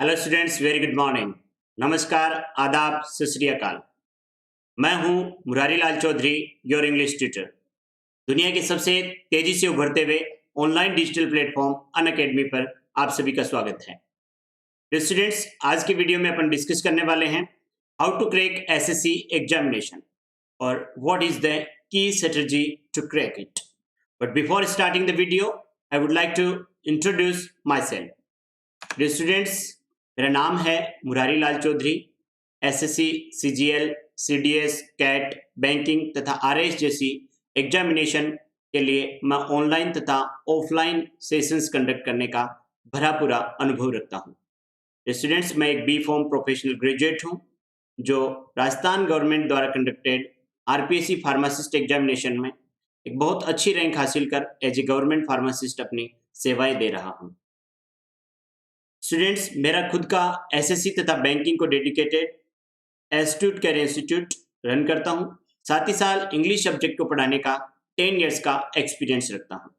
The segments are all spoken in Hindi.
Hello students, very good morning. नमस्कार, आदाब, सत श्री अकाल। मैं हूं Murari Lal Chaudhary, your English tutor. दुनिया के सबसे तेजी से उभरते हुए ऑनलाइन डिजिटल प्लेटफॉर्म अनअकैडमी पर आप सभी का स्वागत है। तो स्टूडेंट्स, आज की वीडियो में अपन डिस्कस करने वाले हैं how to crack SSC examination और what is the key strategy to crack it. But before starting the video, I would like to introduce myself. Students, मेरा नाम है Murari Lal Chaudhary. SSC, CGL, CDS, CAT, banking तथा आरएएस जैसी एग्जामिनेशन के लिए मैं ऑनलाइन तथा ऑफलाइन सेशंस कंडक्ट करने का भरा पूरा अनुभव रखता हूँ। स्टूडेंट्स, मैं एक बी फॉर्म प्रोफेशनल ग्रेजुएट हूँ जो राजस्थान गवर्नमेंट द्वारा कंडक्टेड आरपीएससी फार्मासिस्ट एग्जामिनेशन में एक बहुत अच्छी रैंक हासिल कर एज ए गवर्नमेंट फार्मासिस्ट अपनी सेवाएं दे रहा हूँ। स्टूडेंट्स, मेरा खुद का एसएससी तथा बैंकिंग को dedicated Astute Career Institute run करता हूं। साथ ही साल इंग्लिश सब्जेक्ट को पढ़ाने का 10 इयर्स का एक्सपीरियंस रखता हूं।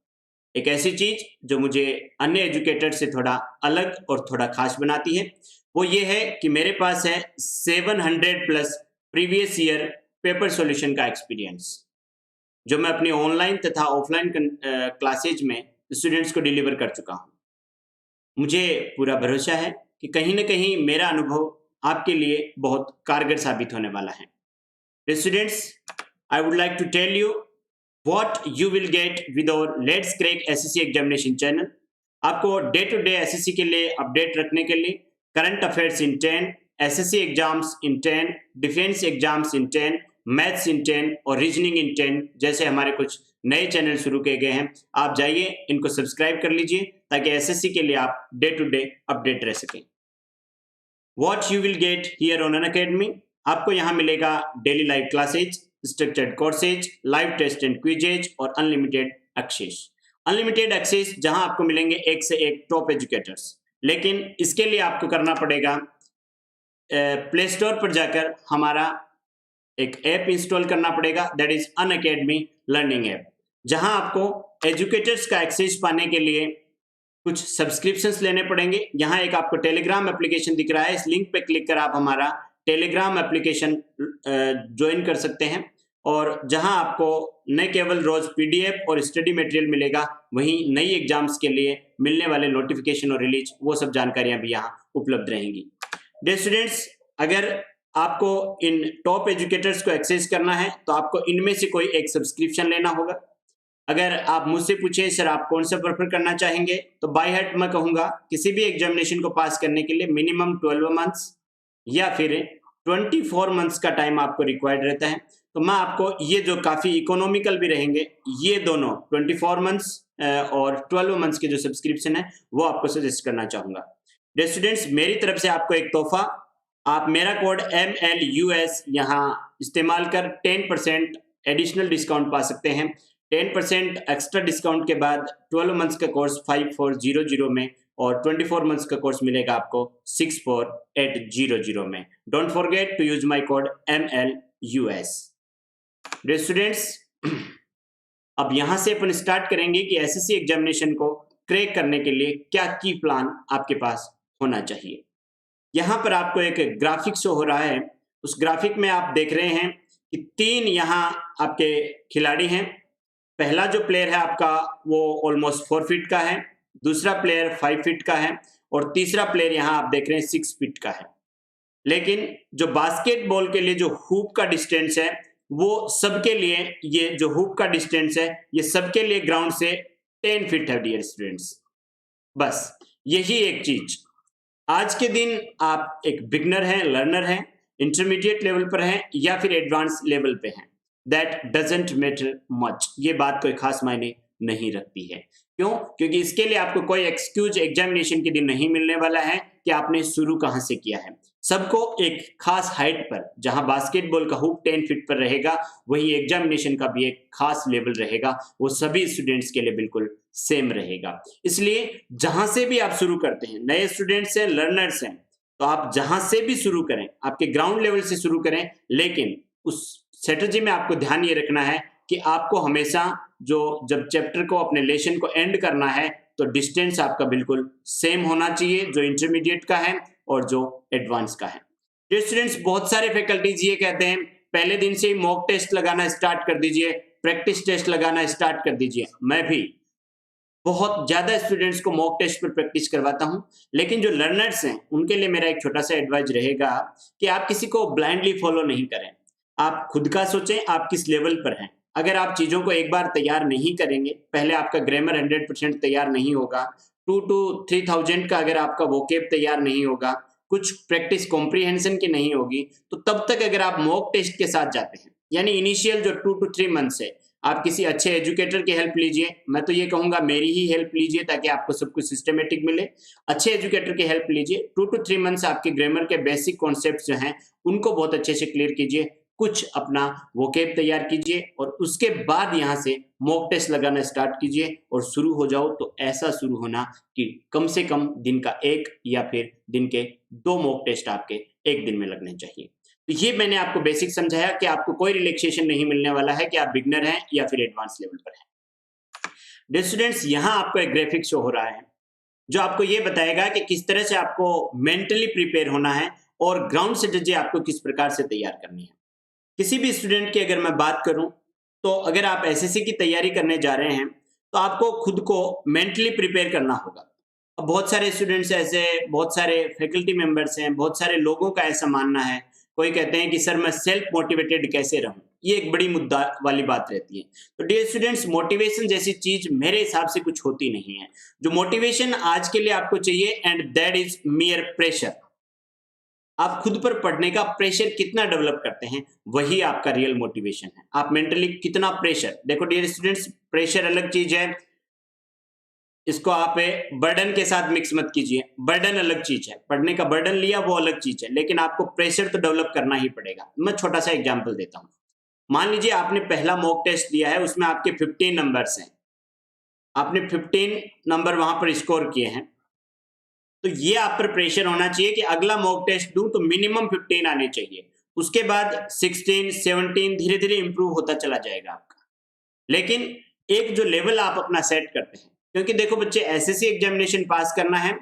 एक ऐसी चीज जो मुझे अन्य एजुकेटर से थोड़ा अलग और थोड़ा खास बनाती है वो ये है कि मेरे पास है 700 plus previous year paper solution का एक्सपीरियंस, जो मैं अपनी ऑनलाइन तथा ऑफलाइन क्लासेज में स्टूडेंट्स को डिलीवर कर चुका हूं। मुझे पूरा भरोसा है कि कहीं न कहीं मेरा अनुभव आपके लिए बहुत कारगर साबित होने वाला है। Students, I would like to tell you what you will get with our let's crack SSC examination channel. आपको डे टू डे एसएससी के लिए अपडेट रखने के लिए current affairs in 10, SSC exams in 10, defence exams in 10, maths in 10 और रीजनिंग इन 10 जैसे हमारे कुछ नए चैनल शुरू किए गए हैं। आप जाइए, इनको सब्सक्राइब कर लीजिए ताकि एसएससी के लिए आप डे टू डे अपडेट रह सकें। What you will get here on Unacademy, आपको यहाँ मिलेगा daily live classes, structured courses, live test and quizzes और अनलिमिटेड एक्सेस। अनलिमिटेड एक्सेस जहां आपको मिलेंगे एक से एक टॉप एजुकेटर्स, लेकिन इसके लिए आपको करना पड़ेगा प्ले स्टोर पर जाकर हमारा एक ऐप इंस्टॉल करना पड़ेगा, that is Unacademy learning app, जहां आपको एजुकेटर्स का एक्सेस पाने के लिए कुछ सब्सक्रिप्शंस लेने पड़ेंगे। यहाँ एक आपको टेलीग्राम एप्लीकेशन दिख रहा है, इस लिंक पे क्लिक कर आप हमारा टेलीग्राम एप्लीकेशन ज्वाइन कर सकते हैं और जहां आपको न केवल रोज पीडीएफ और स्टडी मटेरियल मिलेगा, वहीं नई एग्जाम्स के लिए मिलने वाले नोटिफिकेशन और रिलीज वो सब जानकारियां भी यहाँ उपलब्ध रहेंगी। डियर स्टूडेंट्स, अगर आपको इन टॉप एजुकेटर्स को एक्सेस करना है तो आपको इनमें से कोई एक सब्सक्रिप्शन लेना होगा। अगर आप मुझसे पूछें सर आप कौन सा प्रेफर करना चाहेंगे, तो बाय हार्ट मैं कहूंगा किसी भी एग्जामिनेशन को पास करने के लिए मिनिमम 12 मंथ्स या फिर 24 मंथ्स का टाइम आपको रिक्वायर्ड रहता है। तो मैं आपको ये जो काफी इकोनॉमिकल भी रहेंगे, ये दोनों 24 मंथ्स और 12 मंथ्स के जो सब्सक्रिप्शन है वो आपको सजेस्ट करना चाहूंगा। डियर स्टूडेंट्स, मेरी तरफ से आपको एक तोहफा, आप मेरा कोड MLUS यहाँ इस्तेमाल कर 10% एडिशनल डिस्काउंट पा सकते हैं। 10% एक्स्ट्रा डिस्काउंट के बाद 12 मंथ्स का कोर्स 5400 में और 24 मंथ्स का कोर्स मिलेगा आपको 64800 में। Don't forget to use my code MLUS। Dear students, अब यहाँ से अपन स्टार्ट करेंगे कि एसएससी एग्जामिनेशन को क्रैक करने के लिए क्या की प्लान आपके पास होना चाहिए। यहाँ पर आपको एक ग्राफिक शो हो रहा है, उस ग्राफिक में आप देख रहे हैं कि 3 यहाँ आपके खिलाड़ी हैं। पहला जो प्लेयर है आपका वो ऑलमोस्ट 4 फीट का है, दूसरा प्लेयर 5 फीट का है और तीसरा प्लेयर यहाँ आप देख रहे हैं 6 फीट का है। लेकिन जो बास्केटबॉल के लिए जो हुप का डिस्टेंस है वो सबके लिए, ये जो हुप का डिस्टेंस है ये सबके लिए ग्राउंड से 10 फीट है। डियर स्टूडेंट्स, बस यही एक चीज, आज के दिन आप एक बिगनर हैं, लर्नर हैं, इंटरमीडिएट लेवल पर हैं या फिर एडवांस लेवल पे हैं, दैट डजेंट मैटर मच, ये बात कोई खास मायने नहीं रखती है। क्यों? क्योंकि इसके लिए आपको कोई एक्सक्यूज एग्जामिनेशन के दिन नहीं मिलने वाला है कि आपने शुरू कहां से किया है। सबको एक खास हाइट पर, जहां बास्केटबॉल का हुप 10 फीट पर रहेगा, वही एग्जामिनेशन का भी एक खास लेवल रहेगा, वो सभी स्टूडेंट्स के लिए बिल्कुल सेम रहेगा। इसलिए जहां से भी आप शुरू करते हैं, नए स्टूडेंट्स हैं, लर्नर्स हैं, तो आप जहां से भी शुरू करें, आपके ग्राउंड लेवल से शुरू करें, लेकिन उस स्ट्रेटजी में आपको ध्यान ये रखना है कि आपको हमेशा जब चैप्टर को, अपने लेसन को एंड करना है, तो डिस्टेंस आपका बिल्कुल सेम होना चाहिए, जो इंटरमीडिएट का है और जो एडवांस का है। डियर स्टूडेंट्स, बहुत सारे फैकल्टीज ये कहते हैं पहले दिन से ही मॉक टेस्ट लगाना स्टार्ट कर दीजिए, प्रैक्टिस टेस्ट लगाना स्टार्ट कर दीजिए। मैं भी बहुत ज्यादा स्टूडेंट्स को मॉक टेस्ट पर प्रैक्टिस करवाता हूं, लेकिन जो लर्नर्स हैं उनके लिए मेरा एक छोटा सा एडवाइस रहेगा कि आप किसी को ब्लाइंडली फॉलो नहीं करें। आप खुद का सोचें आप किस लेवल पर हैं। अगर आप चीजों को एक बार तैयार नहीं करेंगे, पहले आपका ग्रामर 100% तैयार नहीं होगा, 2 to 3,000 का अगर आपका वोकेब तैयार नहीं होगा, कुछ प्रैक्टिस कॉम्प्रिहेंशन की नहीं होगी, तो तब तक अगर आप मॉक टेस्ट के साथ जाते हैं, यानी इनिशियल जो 2 to 3 मंथ्स है, आप किसी अच्छे एजुकेटर की हेल्प लीजिए। मैं तो ये कहूंगा मेरी ही हेल्प लीजिए ताकि आपको सब कुछ सिस्टमेटिक मिले। अच्छे एजुकेटर की हेल्प लीजिए। 2 to 3 मंथ्स आपके ग्रामर के बेसिक कॉन्सेप्ट्स जो हैं उनको बहुत अच्छे से क्लियर कीजिए, कुछ अपना वोकेब तैयार कीजिए और उसके बाद यहाँ से मॉक टेस्ट लगाना स्टार्ट कीजिए और शुरू हो जाओ। तो ऐसा शुरू होना कि कम से कम दिन का 1 या फिर दिन के 2 मॉक टेस्ट आपके एक दिन में लगने चाहिए। तो ये मैंने आपको बेसिक समझाया कि आपको कोई रिलैक्सेशन नहीं मिलने वाला है कि आप बिगनर हैं या फिर एडवांस लेवल पर हैं। डियर स्टूडेंट्स, यहाँ आपको एक ग्राफिक शो हो रहा है जो आपको ये बताएगा कि किस तरह से आपको मेंटली प्रिपेयर होना है और ग्राउंड स्ट्रेटजी आपको किस प्रकार से तैयार करनी है। किसी भी स्टूडेंट की अगर मैं बात करूं तो अगर आप एसएससी की तैयारी करने जा रहे हैं तो आपको खुद को मेंटली प्रिपेयर करना होगा। अब बहुत सारे स्टूडेंट्स ऐसे, बहुत सारे फैकल्टी मेंबर्स हैं, बहुत सारे लोगों का ऐसा मानना है, कोई कहते हैं कि सर मैं सेल्फ मोटिवेटेड कैसे रहूं, ये एक बड़ी मुद्दा वाली बात रहती है। तो डियर स्टूडेंट्स, मोटिवेशन जैसी चीज मेरे हिसाब से कुछ होती नहीं है। जो मोटिवेशन आज के लिए आपको चाहिए, एंड दैट इज मियर प्रेशर। आप खुद पर पढ़ने का प्रेशर कितना डेवलप करते हैं, वही आपका रियल मोटिवेशन है। आप मेंटली कितना प्रेशर, देखो डियर स्टूडेंट्स, प्रेशर अलग चीज है, इसको आप बर्डन के साथ मिक्स मत कीजिए। बर्डन अलग चीज है, पढ़ने का बर्डन लिया वो अलग चीज है, लेकिन आपको प्रेशर तो डेवलप करना ही पड़ेगा। मैं छोटा सा एग्जांपल देता हूं। मान लीजिए आपने पहला मॉक टेस्ट दिया है, उसमें आपके 15 नंबर्स हैं, आपने 15 नंबर वहां पर स्कोर किए हैं, तो ये आप पर प्रेशर होना चाहिए कि अगला मॉक टेस्ट दूं तो मिनिमम 15 आने चाहिए। उसके बाद 16, 17 धीरे धीरे इंप्रूव होता चला जाएगा आपका। लेकिन एक जो लेवल आप अपना सेट करते हैं, क्योंकि देखो बच्चे, एसएससी एग्जामिनेशन पास करना है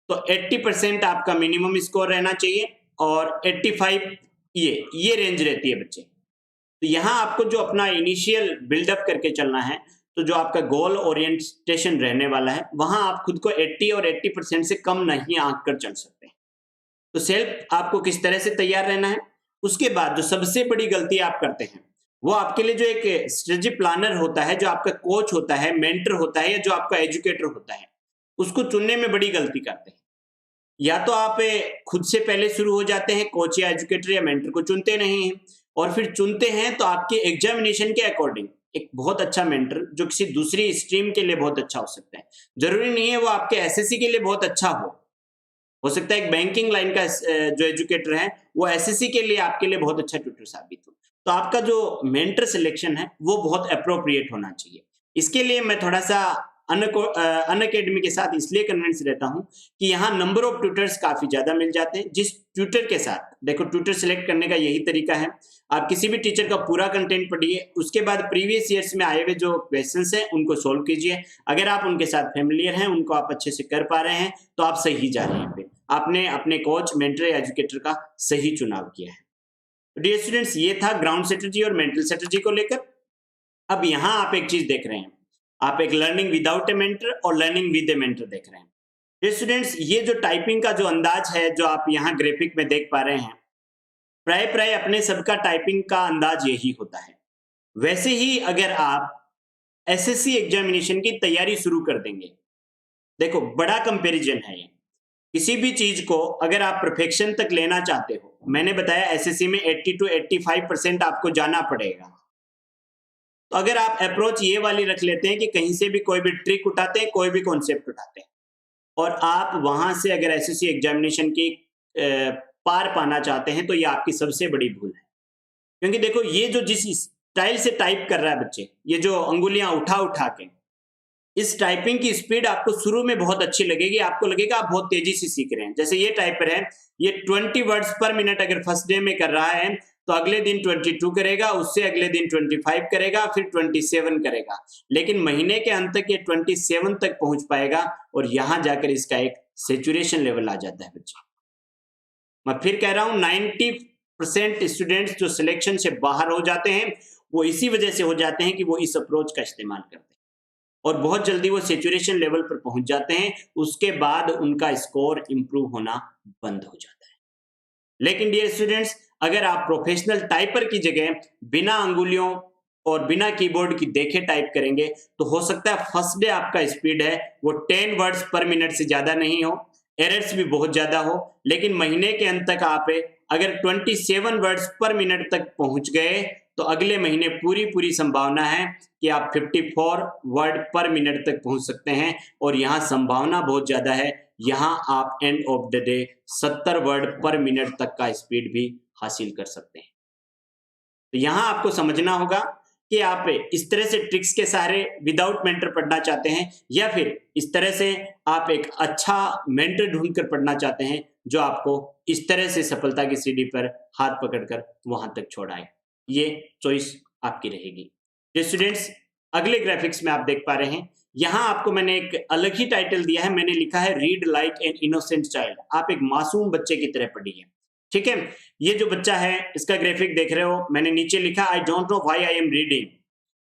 तो 80% आपका मिनिमम स्कोर रहना चाहिए और 85 ये रेंज रहती है बच्चे। तो यहाँ आपको जो अपना इनिशियल बिल्डअप करके चलना है, तो जो आपका गोल ओरिएंटेशन रहने वाला है, वहां आप खुद को 80 और 80% से कम नहीं आंक कर चल सकते। तो सेल्फ आपको किस तरह से तैयार रहना है। उसके बाद जो सबसे बड़ी गलती आप करते हैं, वो आपके लिए जो एक स्ट्रेटजी प्लानर होता है, जो आपका कोच होता है, मेंटर होता है, या जो आपका एजुकेटर होता है, उसको चुनने में बड़ी गलती करते हैं। या तो आप खुद से पहले शुरू हो जाते हैं, कोच या एजुकेटर या मेंटर को चुनते नहीं हैं, और फिर चुनते हैं तो आपके एग्जामिनेशन के अकॉर्डिंग एक बहुत अच्छा मेंटर जो किसी दूसरी स्ट्रीम के लिए बहुत अच्छा हो सकता है, जरूरी नहीं है वो आपके एसएससी के लिए बहुत अच्छा हो सकता है एक बैंकिंग लाइन का जो एजुकेटर है वो एसएससी के लिए आपके लिए बहुत अच्छा ट्यूटर साबित हो। तो आपका जो मेंटर सिलेक्शन है वो बहुत अप्रोप्रिएट होना चाहिए। इसके लिए मैं थोड़ा सा अनअकैडमी के साथ इसलिए कन्विंस रहता हूं कि यहाँ नंबर ऑफ ट्यूटर्स काफी ज्यादा मिल जाते हैं। जिस ट्यूटर के साथ, देखो ट्यूटर सिलेक्ट करने का यही तरीका है, आप किसी भी टीचर का पूरा कंटेंट पढ़िए, उसके बाद प्रीवियस ईयर्स में आए हुए जो क्वेश्चंस हैं उनको सोल्व कीजिए। अगर आप उनके साथ फेमिलियर हैं, उनको आप अच्छे से कर पा रहे हैं, तो आप सही जा रहे हैं। आपने अपने कोच, मेंटर या एजुकेटर का सही चुनाव किया है। डियर स्टूडेंट्स, ये था ग्राउंड स्ट्रेटजी और मेंटल स्ट्रेटजी को लेकर। अब यहाँ आप एक चीज देख रहे हैं, आप एक लर्निंग विदाउट ए मेंटर और लर्निंग विद ए मेंटर देख रहे हैं। डियर स्टूडेंट्स, ये जो टाइपिंग का जो अंदाज है, जो आप यहाँ ग्राफिक में देख पा रहे हैं, प्राय अपने सबका टाइपिंग का अंदाज यही होता है। वैसे ही अगर आप एसएससी एग्जामिनेशन की तैयारी शुरू कर देंगे, देखो बड़ा कंपैरिजन है ये। किसी भी चीज को अगर आप परफेक्शन तक लेना चाहते हो, मैंने बताया एसएससी में 80 to 85% आपको जाना पड़ेगा। तो अगर आप अप्रोच ये वाली रख लेते हैं कि कहीं से भी कोई भी ट्रिक उठाते हैं, कोई भी कॉन्सेप्ट उठाते हैं, और आप वहां से अगर एसएससी एग्जामिनेशन की पार पाना चाहते हैं, तो ये आपकी सबसे बड़ी भूल है। क्योंकि देखो, ये जो जिस स्टाइल से टाइप कर रहा है बच्चे, ये जो अंगुलियां उठा उठा के, इस टाइपिंग की स्पीड आपको शुरू में बहुत अच्छी लगेगी, आपको लगेगा आप बहुत तेजी से सीख रहे हैं। जैसे ये टाइपर है, ये 20 वर्ड्स पर मिनट अगर फर्स्ट डे में कर रहा है, तो अगले दिन 22 करेगा, उससे अगले दिन 25 करेगा, फिर 27 करेगा, लेकिन महीने के अंत तक ये 27 तक पहुंच पाएगा और यहां जाकर इसका एक सेचुरेशन लेवल आ जाता है बच्चे। मैं फिर कह रहा हूं 90% स्टूडेंट्स जो सिलेक्शन से बाहर हो जाते हैं वो इसी वजह से हो जाते हैं कि वो इस अप्रोच का इस्तेमाल करते हैं और बहुत जल्दी वो सेचुरेशन लेवल पर पहुंच जाते हैं, उसके बाद उनका स्कोर इंप्रूव होना बंद हो जाता है। लेकिन डियर स्टूडेंट्स, अगर आप प्रोफेशनल टाइपर की जगह बिना अंगुलियों और बिना कीबोर्ड की देखे टाइप करेंगे तो हो सकता है फर्स्ट डे आपका स्पीड है वो 10 वर्ड्स पर मिनट से ज्यादा नहीं हो, एरर्स भी बहुत ज्यादा हो, लेकिन महीने के अंत तक आप अगर 27 वर्ड्स पर मिनट तक पहुंच गए तो अगले महीने पूरी पूरी संभावना है कि आप 54 वर्ड पर मिनट तक पहुंच सकते हैं और यहाँ संभावना बहुत ज्यादा है, यहाँ आप end of the day 70 word पर मिनट तक का स्पीड भी हासिल कर सकते हैं। तो यहाँ आपको समझना होगा कि आप इस तरह से ट्रिक्स के सहारे विदाउट मेंटर पढ़ना चाहते हैं या फिर इस तरह से आप एक अच्छा मेंटर ढूंढकर पढ़ना चाहते हैं जो आपको इस तरह से सफलता की सीढ़ी पर हाथ पकड़कर वहां तक छोड़ाए। ये चॉइस आपकी रहेगी। जो स्टूडेंट्स, अगले ग्राफिक्स में आप देख पा रहे हैं, यहाँ आपको मैंने एक अलग ही टाइटल दिया है, मैंने लिखा है read like an innocent child. आप एक मासूम बच्चे की तरह पढ़िए, ठीक है। ये जो बच्चा है इसका ग्राफिक देख रहे हो, मैंने नीचे लिखा I don't know why I am reading,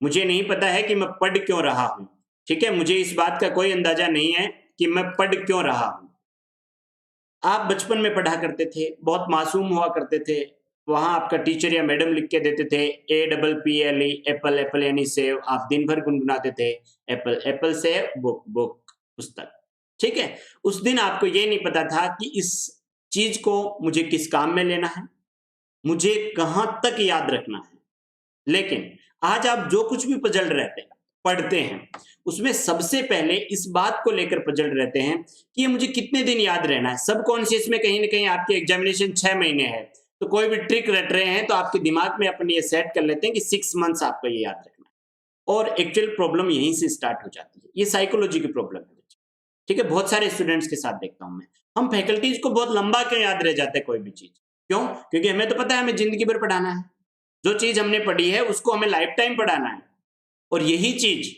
मुझे नहीं पता है कि मैं पढ़ क्यों रहा हूं, ठीक है। मुझे इस बात का कोई अंदाजा नहीं है कि मैं पढ़ क्यों रहा हूं। आप बचपन में पढ़ा करते थे, बहुत मासूम हुआ करते थे, वहां आपका टीचर या मैडम लिख के देते थे APPLE एप्पल, एप्पल यानी सेव, आप दिन भर गुनगुनाते थे Apple Apple save, book book पुस्तक, ठीक है। उस दिन आपको ये नहीं पता था कि इस चीज को मुझे किस काम में लेना है, मुझे कहां तक याद रखना है। लेकिन आज आप जो कुछ भी पजल रहते हैं, पढ़ते हैं, उसमें सबसे पहले इस बात को लेकर पजल रहते हैं कि ये मुझे कितने दिन याद रहना है। सबकॉन्शियस में कहीं ना कहीं आपकी एग्जामिनेशन 6 महीने है, तो कोई भी ट्रिक रट रहे हैं तो आपके दिमाग में अपने ये सेट कर लेते हैं कि 6 मंथ्स आपको ये याद रखना है। और एक्चुअल प्रॉब्लम यहीं से स्टार्ट हो जाती है, ये साइकोलॉजी की प्रॉब्लम है, ठीक है। बहुत सारे स्टूडेंट्स के साथ देखता हूं मैं, हम फैकल्टीज को बहुत लंबा क्यों याद रह जाता है कोई भी चीज, क्यों? क्योंकि हमें तो पता है हमें जिंदगी भर पढ़ाना है, जो चीज हमने पढ़ी है उसको हमें लाइफ टाइम पढ़ाना है, और यही चीज,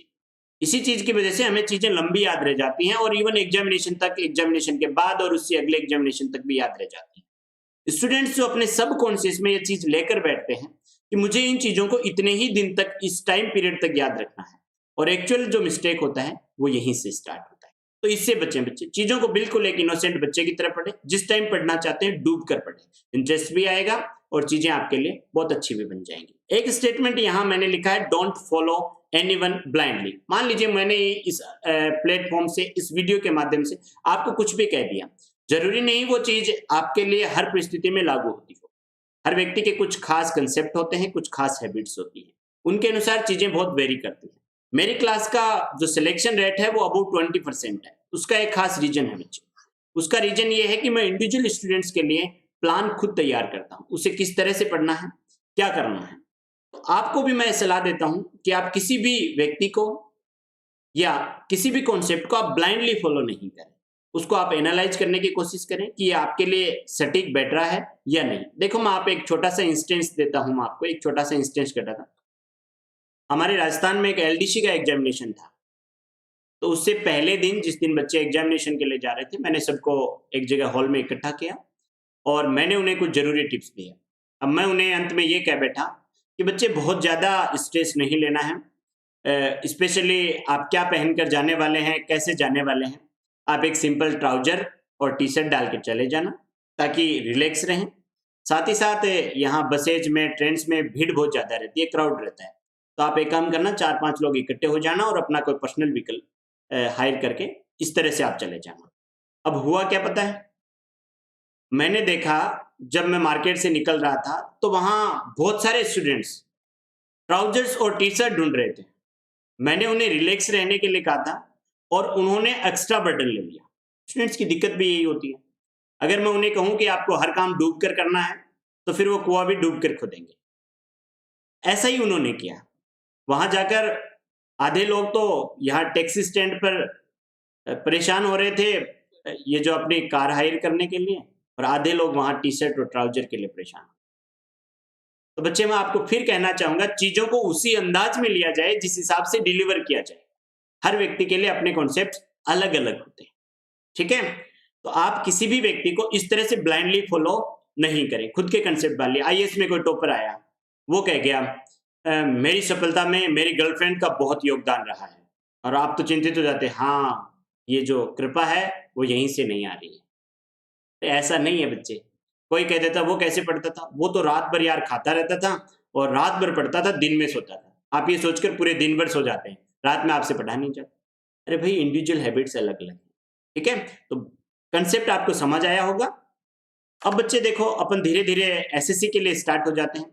इसी चीज की वजह से हमें चीजें लंबी याद रह जाती हैं और इवन एग्जामिनेशन तक, एग्जामिनेशन के बाद और उससे अगले एग्जामिनेशन तक भी याद रह जाती है। स्टूडेंट्स जो अपने सब कॉन्शियस में ये चीज लेकर बैठते हैं कि मुझे इन चीजों को इतने ही दिन तक, इस टाइम पीरियड तक याद रखना है, और एक्चुअल जो मिस्टेक होता है वो यहीं से स्टार्ट होता है। तो इससे बच्चे चीजों को बिल्कुल एक इनोसेंट बच्चे की तरह पढ़े, जिस टाइम पढ़ना चाहते हैं डूब कर पढ़े, इंटरेस्ट भी आएगा और चीजें आपके लिए बहुत अच्छी भी बन जाएंगी। एक स्टेटमेंट यहां मैंने लिखा है, डोंट फॉलो एनीवन ब्लाइंडली। मान लीजिए मैंने इस प्लेटफॉर्म से, इस वीडियो के माध्यम से आपको कुछ भी कह दिया, जरूरी नहीं वो चीज आपके लिए हर परिस्थिति में लागू होती हो। हर व्यक्ति के कुछ खास कंसेप्ट होते हैं, कुछ खास हैबिट्स होती हैं, उनके अनुसार चीजें बहुत वेरी करती हैं। मेरी क्लास का जो सिलेक्शन रेट है वो अबाउट 20% है, उसका एक खास रीजन है बच्चे। उसका रीजन ये है कि मैं इंडिविजुअल स्टूडेंट्स के लिए प्लान खुद तैयार करता हूँ, उसे किस तरह से पढ़ना है, क्या करना है। तो आपको भी मैं सलाह देता हूं कि आप किसी भी व्यक्ति को या किसी भी कॉन्सेप्ट को आप ब्लाइंडली फॉलो नहीं करें, उसको आप एनालाइज करने की कोशिश करें कि ये आपके लिए सटीक बैठ रहा है या नहीं। देखो मैं आप एक छोटा सा इंस्टेंस देता हूं, आपको एक छोटा सा इंस्टेंस कर रहा था। हमारे राजस्थान में एक LDC का एग्जामिनेशन था, तो उससे पहले दिन, जिस दिन बच्चे एग्जामिनेशन के लिए जा रहे थे, मैंने सबको एक जगह हॉल में इकट्ठा किया और मैंने उन्हें कुछ जरूरी टिप्स दिए। अब मैं उन्हें अंत में ये कह बैठा कि बच्चे बहुत ज़्यादा स्ट्रेस नहीं लेना है, स्पेशली आप क्या पहनकर जाने वाले हैं, कैसे जाने वाले हैं। आप एक सिंपल ट्राउजर और टी-शर्ट डाल के चले जाना ताकि रिलैक्स रहें। साथ ही साथ यहाँ बसेज में, ट्रेन्स में भीड़ बहुत ज़्यादा रहती है, क्राउड रहता है, तो आप एक काम करना, 4-5 लोग इकट्ठे हो जाना और अपना कोई पर्सनल व्हीकल हायर करके इस तरह से आप चले जाना। अब हुआ क्या पता है, मैंने देखा जब मैं मार्केट से निकल रहा था तो वहां बहुत सारे स्टूडेंट्स ट्राउजर्स और टी-शर्ट ढूंढ रहे थे। मैंने उन्हें रिलैक्स रहने के लिए कहा था और उन्होंने एक्स्ट्रा बर्डन ले लिया। स्टूडेंट्स की दिक्कत भी यही होती है, अगर मैं उन्हें कहूं कि आपको हर काम डूब कर करना है तो फिर वो कुआं भी डूब कर खोदेंगे। ऐसा ही उन्होंने किया। वहां जाकर आधे लोग तो यहाँ टैक्सी स्टैंड पर परेशान हो रहे थे, ये जो अपनी कार हायर करने के लिए, और आधे लोग वहां टी-शर्ट और ट्राउजर के लिए परेशान। तो बच्चे मैं आपको फिर कहना चाहूंगा, चीजों को उसी अंदाज में लिया जाए जिस हिसाब से डिलीवर किया जाए। हर व्यक्ति के लिए अपने कॉन्सेप्ट अलग अलग होते हैं, ठीक है। तो आप किसी भी व्यक्ति को इस तरह से ब्लाइंडली फॉलो नहीं करें, खुद के कंसेप्ट वाले। आईएएस में कोई टॉपर आया, वो कह गया मेरी सफलता में मेरी गर्लफ्रेंड का बहुत योगदान रहा है, और आप तो चिंतित हो जाते, हाँ ये जो कृपा है वो यहीं से नहीं आ रही है। तो ऐसा नहीं है बच्चे। कोई कह देता वो कैसे पढ़ता था, वो तो रात भर यार खाता रहता था और रात भर पढ़ता था, दिन में सोता था। आप ये सोचकर पूरे दिन भर सो जाते हैं, रात में आपसे पढ़ा नहीं जाता। अरे भाई, इंडिविजुअल हैबिट्स अलग अलग हैं, ठीक है। तो कंसेप्ट आपको समझ आया होगा। अब बच्चे देखो, अपन धीरे धीरे एसएससी के लिए स्टार्ट हो जाते हैं।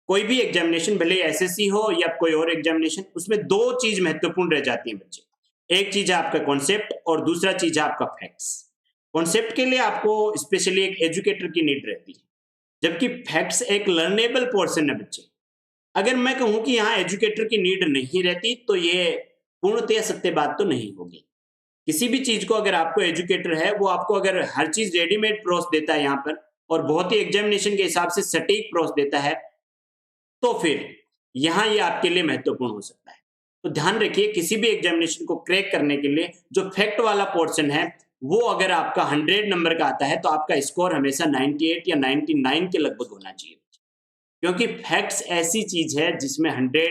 कोई भी एग्जामिनेशन, भले एसएससी हो या कोई और एग्जामिनेशन, उसमें दो चीज महत्वपूर्ण रह जाती है बच्चे। एक चीज है आपका कॉन्सेप्ट और दूसरा चीज है आपका फैक्ट्स। कॉन्सेप्ट के लिए आपको स्पेशली एक एजुकेटर की नीड रहती है, जबकि फैक्ट्स एक लर्नेबल पोर्शन है बच्चे। अगर मैं कहूं कि यहाँ एजुकेटर की नीड नहीं रहती, तो ये पूर्णतः सत्य बात तो नहीं होगी। किसी भी चीज को अगर आपको एजुकेटर है, वो आपको अगर हर चीज रेडीमेड प्रोस देता है यहाँ पर, और बहुत ही एग्जामिनेशन के हिसाब से सटीक प्रोस देता है, तो फिर यहाँ ये आपके लिए महत्वपूर्ण हो सकता है। तो ध्यान रखिए, किसी भी एग्जामिनेशन को क्रैक करने के लिए जो फैक्ट वाला पोर्शन है, वो अगर आपका 100 नंबर का आता है, तो आपका स्कोर हमेशा 98 या 99 के लगभग होना चाहिए। क्योंकि फैक्ट्स ऐसी चीज है जिसमें 100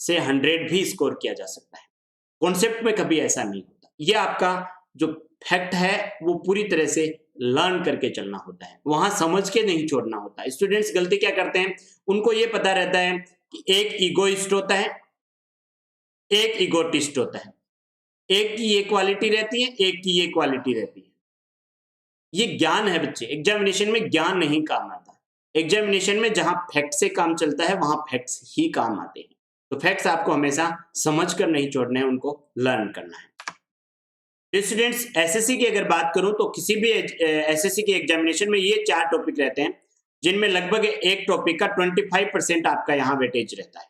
से 100 भी स्कोर किया जा सकता है। कॉन्सेप्ट में कभी ऐसा नहीं होता। ये आपका जो फैक्ट है वो पूरी तरह से लर्न करके चलना होता है, वहां समझ के नहीं छोड़ना होता है। स्टूडेंट्स गलती क्या करते हैं, उनको ये पता रहता है कि एक ईगोइस्ट होता है, एक ईगोटिस्ट होता है, एक की ये क्वालिटी रहती है, एक की ये क्वालिटी रहती है। ये ज्ञान है बच्चे, एग्जामिनेशन में ज्ञान नहीं काम आता। एग्जामिनेशन में जहां फैक्ट से काम चलता है, वहां फैक्ट्स ही काम आते हैं। तो फैक्ट्स आपको हमेशा समझ कर नहीं छोड़ने हैं, उनको लर्न करना है। स्टूडेंट्स, एसएससी की अगर बात करूं, तो किसी भी एसएससी के एग्जामिनेशन में ये 4 टॉपिक रहते हैं, जिनमें लगभग एक टॉपिक का 25% आपका यहाँ वेटेज रहता है।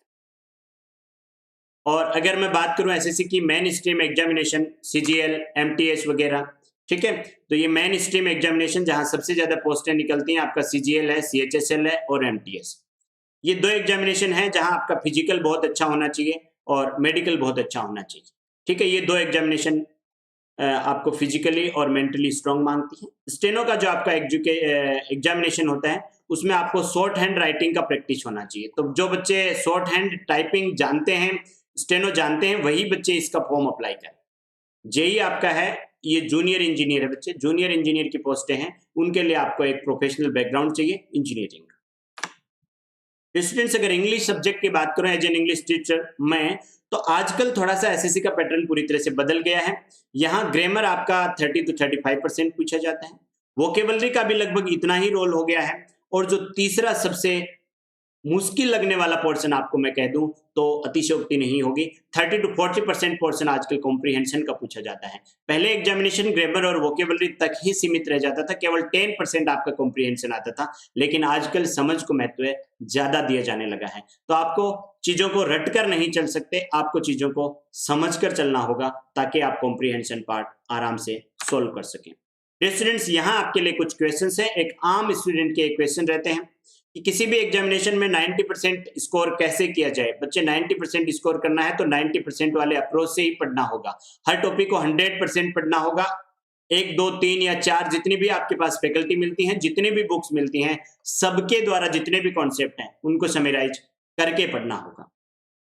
और अगर मैं बात करूं एसएससी की main stream examination, CGL, MTS वगैरह, ठीक है, तो ये मेन स्ट्रीम एग्जामिनेशन जहां सबसे ज्यादा पोस्टें निकलती हैं, आपका सीजीएल है, सीएचएसएल है और एमटीएस। ये 2 एग्जामिनेशन है जहां आपका फिजिकल बहुत अच्छा होना चाहिए और मेडिकल बहुत अच्छा होना चाहिए, ठीक है। ये 2 एग्जामिनेशन आपको फिजिकली और मेंटली स्ट्रांग मांगती है। स्टेनो का जो आपका एग्जामिनेशन होता है, उसमें आपको शॉर्ट हैंड राइटिंग का प्रैक्टिस होना चाहिए। तो जो बच्चे शॉर्ट हैंड टाइपिंग जानते हैं, स्टेनो जानते हैं, वही बच्चे इसका फॉर्म अप्लाई करें। जेई आपका है, ये जूनियर इंजीनियर है बच्चे, जूनियर इंजीनियर की पोस्टें हैं, उनके लिए आपको एक प्रोफेशनल बैकग्राउंड चाहिए इंजीनियरिंग। स्टूडेंट्स, अगर इंग्लिश सब्जेक्ट की बात करें एज एन इंग्लिश टीचर मैं, तो आजकल थोड़ा सा एसएससी का पैटर्न पूरी तरह से बदल गया है। यहाँ ग्रामर आपका 30 to 35% पूछा जाता है, वोकेबलरी का भी लगभग इतना ही रोल हो गया है, और जो तीसरा सबसे मुश्किल लगने वाला पोर्शन आपको मैं कह दूं तो अतिशयोक्ति नहीं होगी, 30 to 40% पोर्शन आजकल कॉम्प्रिहेंशन का पूछा जाता है। पहले एग्जामिनेशन ग्रामर और वोकेबलरी तक ही सीमित रह जाता था, केवल 10% आपका कॉम्प्रिहेंशन आता था, लेकिन आजकल समझ को महत्व ज्यादा दिया जाने लगा है। तो आपको चीजों को रट कर नहीं चल सकते, आपको चीजों को समझ कर चलना होगा, ताकि आप कॉम्प्रिहेंशन पार्ट आराम से सोल्व कर सकें। स्टूडेंट्स, यहाँ आपके लिए कुछ क्वेश्चंस हैं। एक आम स्टूडेंट के क्वेश्चन रहते हैं कि किसी भी एग्जामिनेशन में 90% स्कोर कैसे किया जाए। बच्चे 90% स्कोर करना है तो 90% वाले अप्रोच से ही पढ़ना होगा। हर टॉपिक को 100% पढ़ना होगा। 1, 2, 3 या 4 जितनी भी आपके पास फैकल्टी मिलती हैं, जितनी भी बुक्स मिलती हैं, सबके द्वारा जितने भी कॉन्सेप्ट हैं उनको समराइज करके पढ़ना होगा।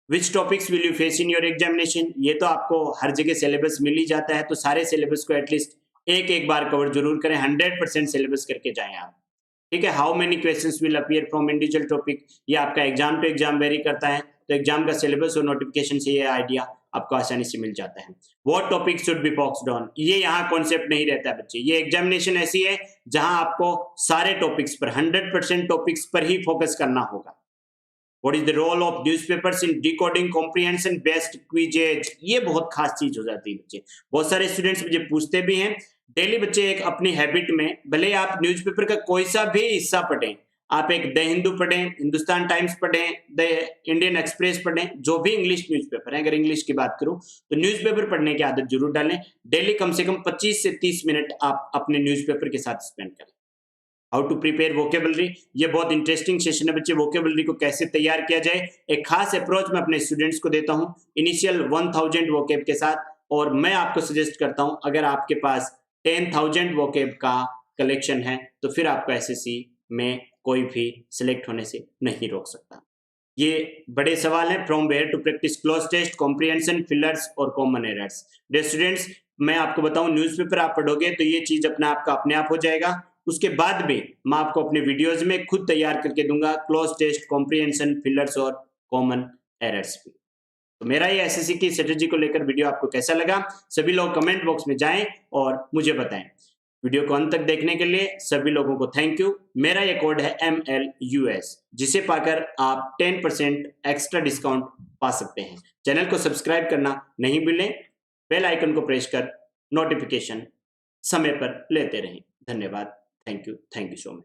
Which topics will you face in your examination, ये तो आपको हर जगह सिलेबस मिल ही जाता है, तो सारे सिलेबस को एटलीस्ट एक बार कवर जरूर करें, 100% सिलेबस करके जाएं आप, ठीक है। How many questions will appear from individual topic, ये आपका एग्जाम टू एग्जाम वेरी करता है, तो एग्जाम का सिलेबस और नोटिफिकेशन से ये आइडिया आपको आसानी से मिल जाता है। What topic should be focused on, ये यहाँ कॉन्सेप्ट नहीं रहता है बच्चे। ये एग्जामिनेशन ऐसी है जहां आपको सारे टॉपिक्स पर 100% टॉपिक्स पर ही फोकस करना होगा। What is the role of newspapers in decoding comprehension based quizzes, ये बहुत खास चीज हो जाती है बच्चे। बहुत सारे स्टूडेंट्स मुझे पूछते भी हैं। डेली बच्चे एक अपनी हैबिट में, भले आप न्यूज़पेपर का कोई सा भी हिस्सा पढ़ें, आप एक द हिंदू पढ़ें, हिंदुस्तान टाइम्स पढ़ें, द इंडियन एक्सप्रेस पढ़ें, जो भी इंग्लिश न्यूज़पेपर है, अगर इंग्लिश की बात करूं तो न्यूज़पेपर पढ़ने की आदत जरूर डालें। डेली कम से कम 25 से 30 मिनट आप अपने न्यूज़पेपर के साथ स्पेंड करें। How to prepare vocabulary. ये बहुत इंटरेस्टिंग सेशन है बच्चे। वोकेबलरी को कैसे तैयार किया जाए, एक खास अप्रोच मैं अपने स्टूडेंट्स को देता हूँ इनिशियल 1000 वोकेब के साथ। और मैं आपको सजेस्ट करता हूँ, अगर आपके पास 10,000 वोकेब का कलेक्शन है तो फिर आपको एसएससी में कोई भी सिलेक्ट होने से नहीं रोक सकता। ये बड़े सवाल हैं। From where to practise cloze test, comprehension, fillers और कॉमन एरर्स। डियर स्टूडेंट्स, मैं आपको बताऊं, न्यूज़पेपर आप पढ़ोगे तो ये चीज अपने आप हो जाएगा। उसके बाद में मैं आपको अपने वीडियोज में खुद तैयार करके दूंगा क्लोज टेस्ट, कॉम्प्रिहेंशन, फिलर्स और कॉमन एरर्स भी। तो मेरा ये एसएससी की स्ट्रेटेजी को लेकर वीडियो आपको कैसा लगा, सभी लोग कमेंट बॉक्स में जाएं और मुझे बताएं। वीडियो को अंत तक देखने के लिए सभी लोगों को थैंक यू। मेरा ये कोड है MLUS, जिसे पाकर आप 10% एक्स्ट्रा डिस्काउंट पा सकते हैं। चैनल को सब्सक्राइब करना नहीं भूलें, बेल आइकन को प्रेस कर नोटिफिकेशन समय पर लेते रहें। धन्यवाद। Thank you so much.